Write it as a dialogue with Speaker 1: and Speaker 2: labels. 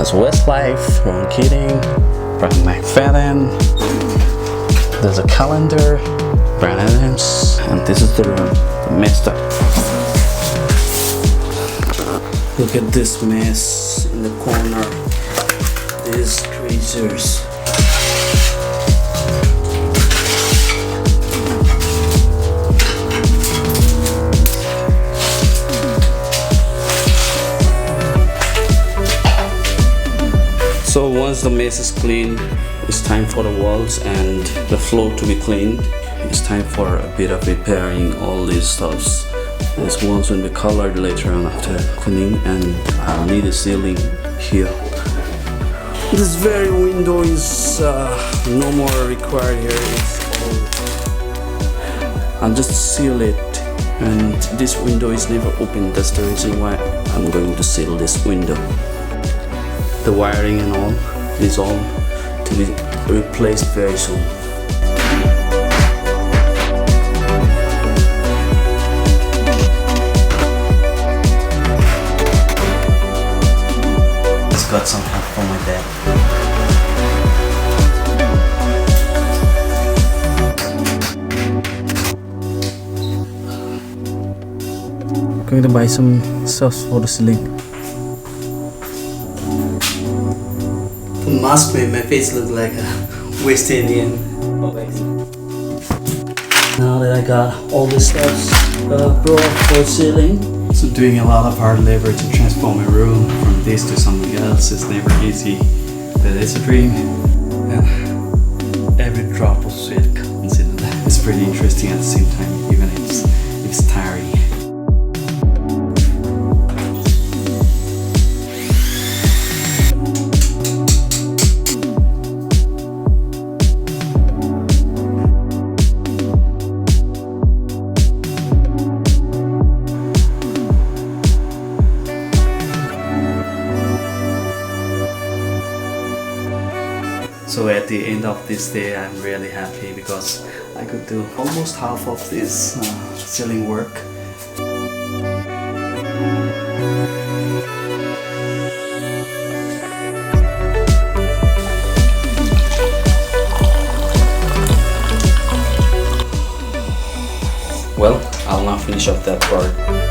Speaker 1: There's Westlife, Ron Keating, Brian McFadden. There's a calendar, Brian Adams, and this is the room, messed up. Look at this mess in the corner. These creatures. So once the mess is clean, it's time for the walls and the floor to be cleaned. It's time for a bit of repairing all these stuffs. These walls will be colored later on after cleaning, and I'll need a ceiling here. This very window is no more required here. I'll just seal it, and this window is never open. That's the reason why I'm going to seal this window. The wiring and all is all to be replaced very soon. Just got some help from my dad. Going to buy some stuff for the ceiling. Mask made my face look like a West Indian. Now that I got all this stuff brought for ceiling, so doing a lot of hard labor to transform my room from this to something else is never easy, but it's a dream, and every drop of sweat counts in that. It's pretty interesting at the same time, even if it's tiring. So at the end of this day, I'm really happy because I could do almost half of this ceiling work. Well, I'll now finish up that part.